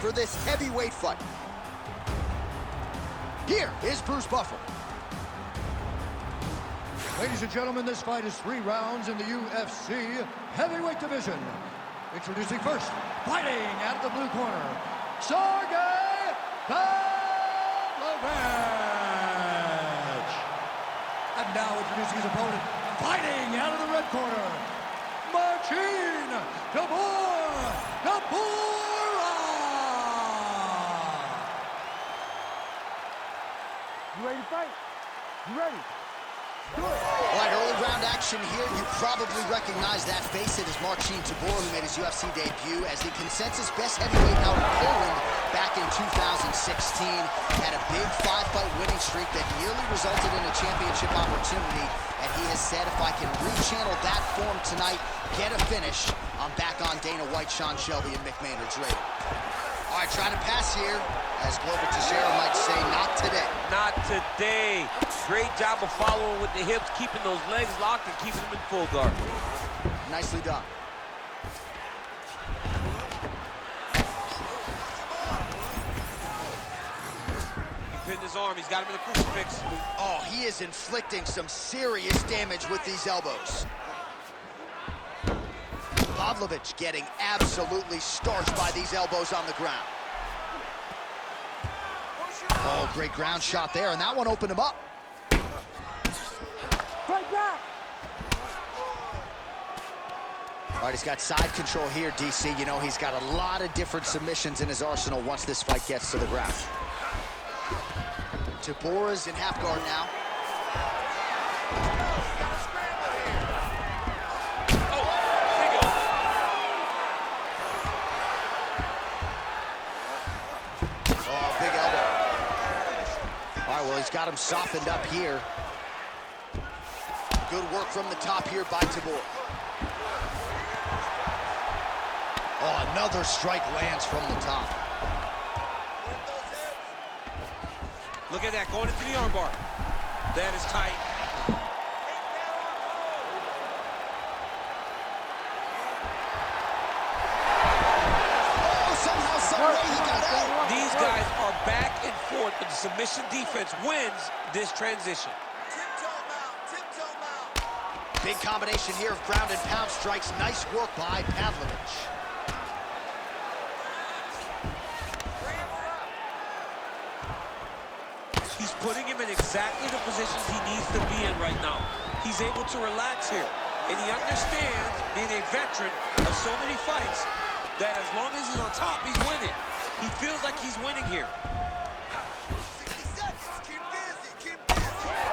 for this heavyweight fight. Here is Bruce Buffer. Ladies and gentlemen, this fight is 3 rounds in the UFC heavyweight division. Introducing first, fighting out of the blue corner, Sergei Pavlovich. And now introducing his opponent, fighting out of the red corner, Marcin Tybura. You ready to fight? You ready? All right, early round action here. You probably recognize that face. It is Marcin Tybura, who made his UFC debut as the consensus best heavyweight out of Poland back in 2016. Had a big 5-fight winning streak that nearly resulted in a championship opportunity. And he has said, if I can rechannel that form tonight, get a finish, I'm back on Dana White, Sean Shelby, and Mick Maynard's radar. All right, trying to pass here, as Global Teixeira might say, not today. Not today. Great job of following with the hips, keeping those legs locked and keeping them in full guard. Nicely done. He pinned his arm. He's got him in the crucifix. Oh, he is inflicting some serious damage with these elbows. Pavlovich getting absolutely starched by these elbows on the ground. Oh, great ground shot there, and that one opened him up. Fight back! All right, he's got side control here, DC. You know, he's got a lot of different submissions in his arsenal once this fight gets to the ground. Tybura's in half guard now. Oh, big elbow. All right, well, he's got him softened up here. Good work from the top here by Tybura. Oh, another strike lands from the top. Look at that, going into the armbar. That is tight. Oh, somehow, someway he got out. These guys are back and forth, but the submission defense wins this transition. Big combination here of ground and pound strikes. Nice work by Pavlovich. He's putting him in exactly the positions he needs to be in right now. He's able to relax here, and he understands, being a veteran of so many fights, that as long as he's on top, he's winning. He feels like he's winning here.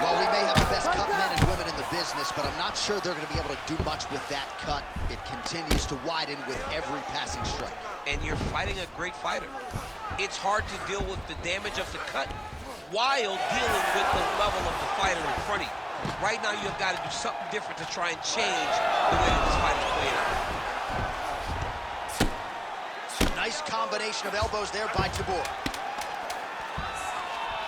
Well, we may have the best cut men and women in the business, but I'm not sure they're going to be able to do much with that cut. It continues to widen with every passing strike. And you're fighting a great fighter. It's hard to deal with the damage of the cut while dealing with the level of the fighter in front of you. Right now, you've got to do something different to try and change the way that this fight is playing out. Nice combination of elbows there by Tybura.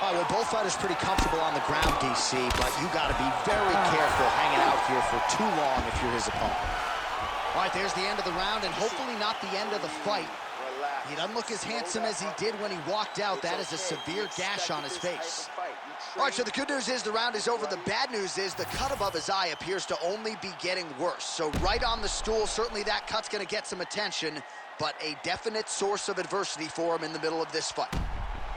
All right, well, both fighters pretty comfortable on the ground, DC, but you got to be very careful hanging out here for too long if you're his opponent. All right, there's the end of the round, and hopefully not the end of the fight. He doesn't look as handsome as he did when he walked out. That is a severe gash on his face. All right, so the good news is the round is over. The bad news is the cut above his eye appears to only be getting worse. So right on the stool, certainly that cut's going to get some attention, but a definite source of adversity for him in the middle of this fight.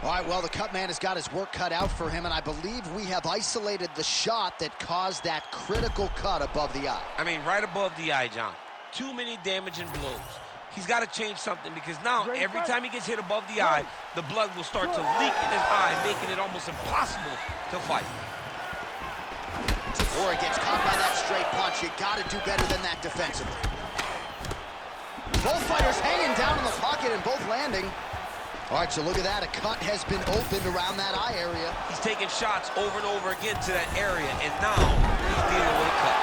All right, well, the cut man has got his work cut out for him, and I believe we have isolated the shot that caused that critical cut above the eye. I mean, right above the eye, John. Too many damaging blows. He's got to change something, because now every time he gets hit above the eye, the blood will start to leak in his eye, making it almost impossible to fight. Tybura gets caught by that straight punch. You got to do better than that defensively. Both fighters hanging down in the pocket and both landing. All right, so look at that. A cut has been opened around that eye area. He's taking shots over and over again to that area, and now he's dealing with a cut.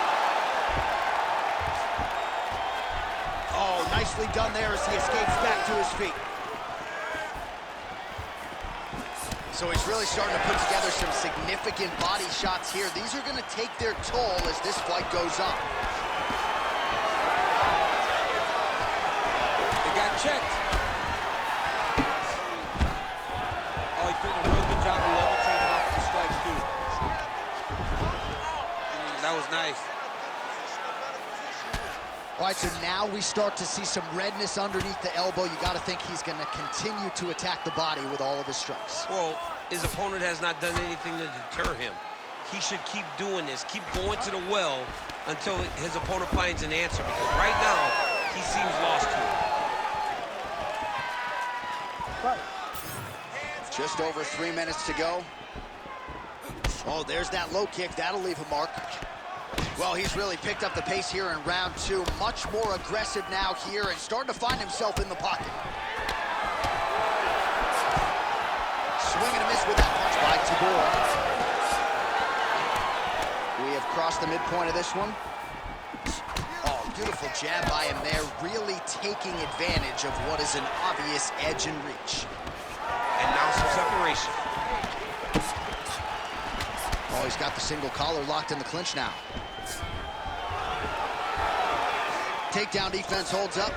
Oh, nicely done there as he escapes back to his feet. So he's really starting to put together some significant body shots here. These are going to take their toll as this fight goes on. They got checked. was nice. All right, so now we start to see some redness underneath the elbow. You got to think he's going to continue to attack the body with all of his strikes. Well, his opponent has not done anything to deter him. He should keep doing this, keep going to the well until his opponent finds an answer, because right now, he seems lost to it. Just over 3 minutes to go. Oh, there's that low kick. That'll leave a mark. Well, he's really picked up the pace here in round 2. Much more aggressive now here and starting to find himself in the pocket. Swing and a miss with that punch by Tybura. We have crossed the midpoint of this one. Oh, beautiful jab by him there, really taking advantage of what is an obvious edge and reach. And now some separation. Oh, he's got the single collar locked in the clinch now. Takedown defense holds up.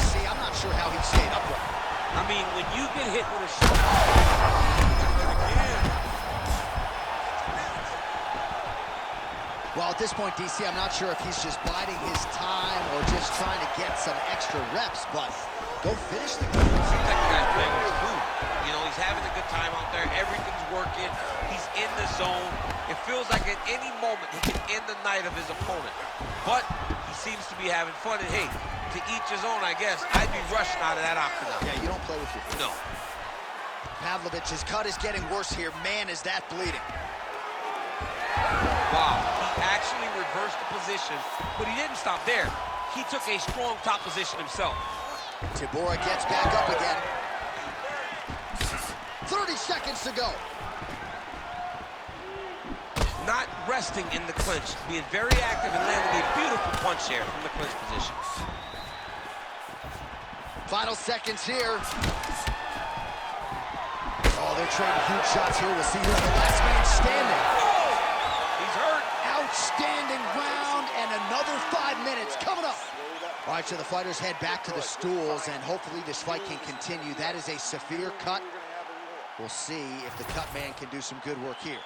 See, I'm not sure how he stayed upright. I mean, when you get hit with a shot again. Well, at this point, DC, I'm not sure if he's just biding his time or just trying to get some extra reps, but go finish the game. Seems like the guy's playing with his food. You know, he's having a good time out there. Everything's working. He's in the zone. It feels like at any moment he can end the night of his opponent. But he seems to be having fun. And hey, to each his own, I guess. I'd be rushing out of that octagon. Yeah, you don't play with your food. No. Pavlovich's cut is getting worse here. Man, is that bleeding. Wow, he actually reversed the position, but he didn't stop there. He took a strong top position himself. Tybura gets back up again. 30 seconds to go. Not resting in the clinch, being very active and landing a beautiful punch there from the clinch position. Final seconds here. Oh, they're trading huge shots here. We'll see who's the last man standing. He's hurt. Outstanding round, and another 5 minutes coming up. All right, so the fighters head back to the stools, and hopefully this fight can continue. That is a severe cut. We'll see if the cut man can do some good work here.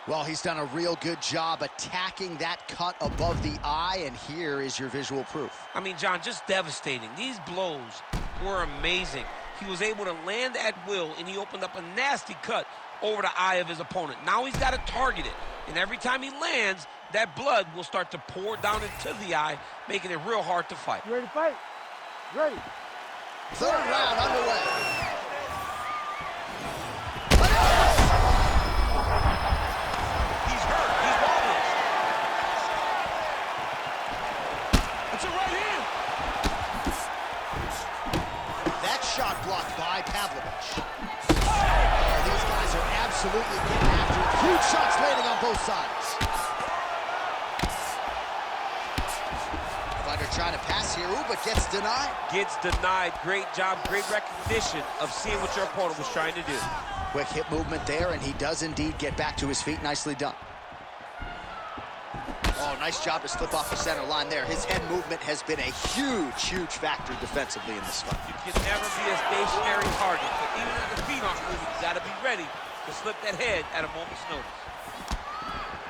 Well, he's done a real good job attacking that cut above the eye, and here is your visual proof. I mean, John, just devastating. These blows were amazing. He was able to land at will, and he opened up a nasty cut over the eye of his opponent. Now he's got to target it, and every time he lands, that blood will start to pour down into the eye, making it real hard to fight. You ready to fight? Ready. Third round underway. He's hurt. He's wobbling. It's a right hand. That shot blocked by Pavlovich. Oh, these guys are absolutely getting after it. Huge shots landing on both sides. Fighter trying to pass here, but gets denied. Gets denied. Great job, great recognition of seeing what your opponent was trying to do. Quick hip movement there, and he does indeed get back to his feet. Nicely done. Oh, nice job to slip off the center line there. His head movement has been a huge, huge factor defensively in this fight. You can never be a stationary target, but even if the feet aren't moving, you got to be ready to slip that head at a moment's notice.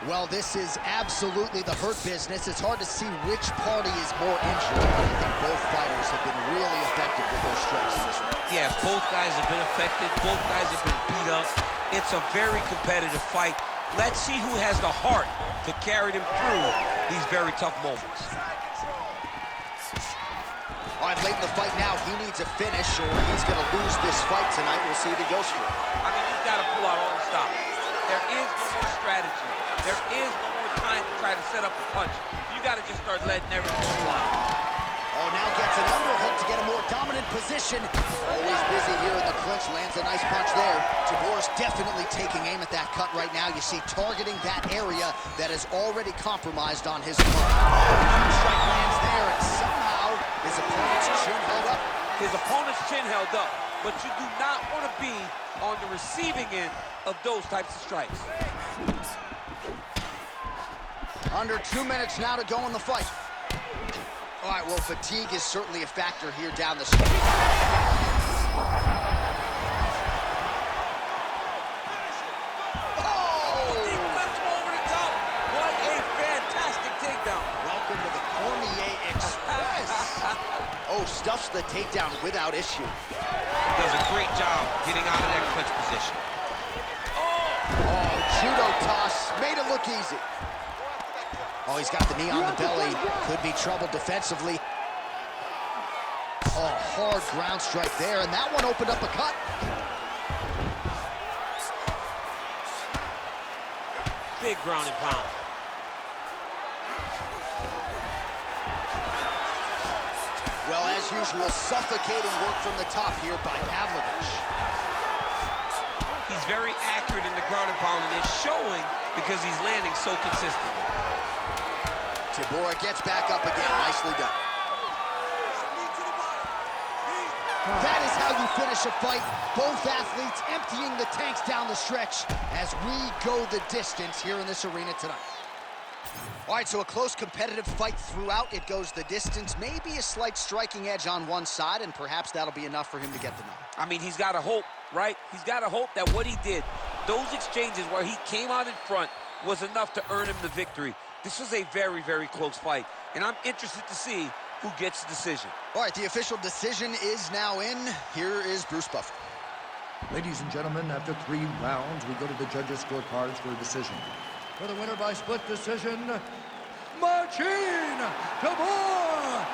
Well, this is absolutely the hurt business. It's hard to see which party is more injured, but I think both fighters have been really effective with their strikes in this round. Yeah, both guys have been affected. Both guys have been beat up. It's a very competitive fight. Let's see who has the heart to carry them through these very tough moments. All right, late in the fight now, he needs a finish or he's going to lose this fight tonight. We'll see what he goes for. I mean, you've got to pull out all the stops. There is no more strategy. There is no more time to try to set up a punch. You got to just start letting everything fly. Oh, now gets an underhook to get a more dominant position. Always busy here in the clinch. Lands a nice punch there. Tybura's definitely taking aim at that cut right now. You see, targeting that area that is already compromised on his opponent. Strike lands there, and somehow his opponent's chin held up. His opponent's chin held up, but you do not want to be on the receiving end of those types of strikes. Under 2 minutes now to go in the fight. All right, well, fatigue is certainly a factor here down the stretch. Oh, stuffs the takedown without issue. Does a great job getting out of that clinch position. Oh, judo toss. Made it look easy. Oh, he's got the knee on the belly. Could be trouble defensively. Oh, hard ground strike there, and that one opened up a cut. Big ground and pound. Well, as usual, suffocating work from the top here by Pavlovich. He's very accurate in the ground and pound, and it's showing because he's landing so consistently. Tybura gets back up again. Nicely done. That is how you finish a fight. Both athletes emptying the tanks down the stretch as we go the distance here in this arena tonight. All right, so a close competitive fight throughout. It goes the distance. Maybe a slight striking edge on one side, and perhaps that'll be enough for him to get the nod. I mean, he's got to hope, right? He's got to hope that what he did, those exchanges where he came out in front, was enough to earn him the victory. This was a very, very close fight, and I'm interested to see who gets the decision. All right, the official decision is now in. Here is Bruce Buffer. Ladies and gentlemen, after 3 rounds, we go to the judges' scorecards for a decision. For the winner by split decision, Marcin Tybura!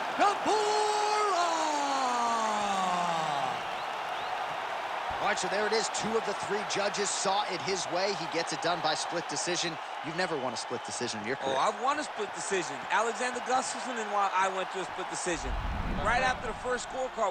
All right, so there it is. 2 of the 3 judges saw it his way. He gets it done by split decision. You've never won a split decision in your career. Oh, I've won a split decision. Alexander Gustafsson and while I went to a split decision. Right after the first scorecard.